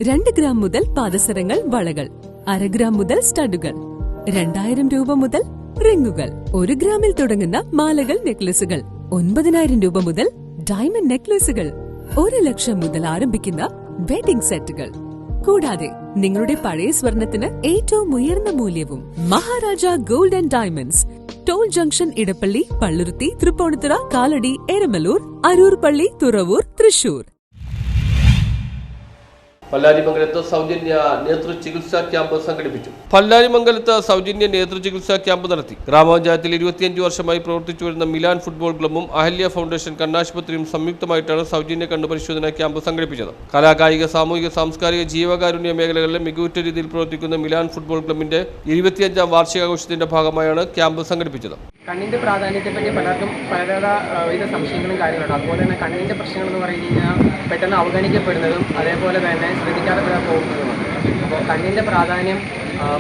2 gram മുതൽ പാദസരങ്ങൾ, വളകൾ, 1/2 gram മുതൽ സ്റ്റഡുകൾ, 2000 രൂപ മുതൽ റിങ്ങുകൾ, 1 ഗ്രാമിൽ തുടങ്ങുന്ന മാലകൾ, നെക്ലസുകൾ, 9000 രൂപ മുതൽ ഡയമണ്ട് നെക്ലസുകൾ, 1 ലക്ഷം മുതൽ ആരംഭിക്കുന്ന വെഡിംഗ് സെറ്റുകൾ. കൂടാതെ നിങ്ങളുടെ പഴയ സ്വർണത്തിന് ഏറ്റവും ഉയർന്ന മൂല്യവും. Maharaja gold and diamonds, toll junction, Edappally, Palluruthy, Tripunithura, Kalady, Eramalloor, Aroor പള്ളി, തുറവൂർ, തൃശൂർ. പല്ലാരിമംഗലത്ത് സൗജന്യ നേതൃചികിത്സാ ക്യാമ്പ് സംഘടിപ്പിച്ചു. പല്ലാരിമംഗലത്ത് സൗജന്യ നേതൃചികിത്സാ ക്യാമ്പ് നടത്തി. ഗ്രാമപഞ്ചായത്തിൽ 25 വർഷമായി പ്രവർത്തിച്ചു വരുന്ന മിലാൻ ഫുട്ബോൾ ക്ലബ്ബും അഹല്യ ഫൗണ്ടേഷൻ കണ്ണാശുപത്രിയും സംയുക്തമായിട്ടാണ് സൗജന്യ കണ്ണ് പരിശോധനാ ക്യാമ്പ് സംഘടിപ്പിച്ചത്. കലാകായിക, സാമൂഹിക, സാംസ്കാരിക, ജീവകാരുണ്യ മേഖലകളിലെ മികവുറ്റ രീതിയിൽ പ്രവർത്തിക്കുന്ന മിലാൻ ഫുട്ബോൾ ക്ലബ്ബിന്റെ 25ാം വാർഷികാഘോഷത്തിന്റെ ഭാഗമായാണ് ക്യാമ്പ് സംഘടിപ്പിച്ചത്. കണ്ണിൻ്റെ പ്രാധാന്യത്തെപ്പറ്റി പലർക്കും പലവിധ സംശയങ്ങളും കാര്യങ്ങളുണ്ട്. അതുപോലെ തന്നെ കണ്ണിൻ്റെ പ്രശ്നങ്ങൾ എന്ന് പറഞ്ഞു കഴിഞ്ഞാൽ പെട്ടെന്ന് അവഗണിക്കപ്പെടുന്നതും അതേപോലെ തന്നെ ശ്രദ്ധിക്കാതെ പോകുന്നതുമാണ്. അപ്പോൾ കണ്ണിൻ്റെ പ്രാധാന്യം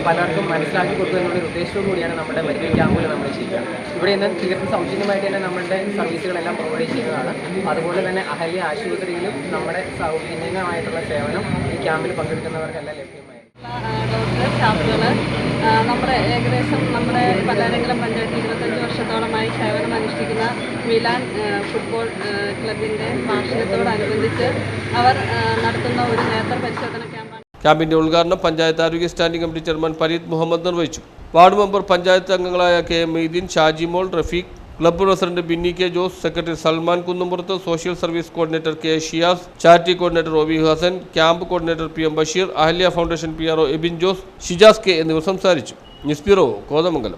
പലർക്കും മനസ്സിലാക്കി കൊടുക്കുക എന്നുള്ള ഉദ്ദേശത്തോടു കൂടിയാണ് നമ്മുടെ മെഡിക്കൽ ക്യാമ്പുകൾ നമ്മൾ ചെയ്യുക. ഇവിടെ നിന്ന് തീർത്തും സൗജന്യമായിട്ട് തന്നെ നമ്മളുടെ സർവീസുകളെല്ലാം പ്രൊവൈഡ് ചെയ്യുന്നതാണ്. അതുപോലെ തന്നെ അഹല്യ ആശുപത്രിയിലും നമ്മുടെ സൗജന്യമായിട്ടുള്ള സേവനം ഈ ക്യാമ്പിൽ പങ്കെടുക്കുന്നവർക്കെല്ലാം ലഭ്യമായി. ഡോക്ടർ, സ്റ്റാഫുകൾ നമ്മുടെ ഏകദേശം നമ്മുടെ പല്ലാരിമംഗലം പഞ്ചായത്ത് 25 വർഷത്തോളമായി സേവനം അനുഷ്ഠിക്കുന്ന മിലാൻ ഫുട്ബോൾ ക്ലബിൻ്റെ വാർഷികത്തോടനുബന്ധിച്ച് അവർ നടത്തുന്ന ഒരു നേത്ര പരിശോധന ക്യാമ്പാണ്. ക്യാമ്പിന്റെ ഉദ്ഘാടനം പഞ്ചായത്ത് ആരോഗ്യ standing committee chairman Fareed Muhammad നിർവഹിച്ചു. വാർഡ് മെമ്പർ, പഞ്ചായത്ത് അംഗങ്ങളായ KM Moideen, Shajimol, Rafeeq, club president Binny K Jose, secretary Salman Kunnumpurath, social service coordinator K Shiyas, charity coordinator OV Hasan, camp coordinator PM Basheer, Ahalya foundation PRO Ebin Jose, Shijas K എന്നിവർ സംസാരിച്ചു. News bureau, Kothamangalam.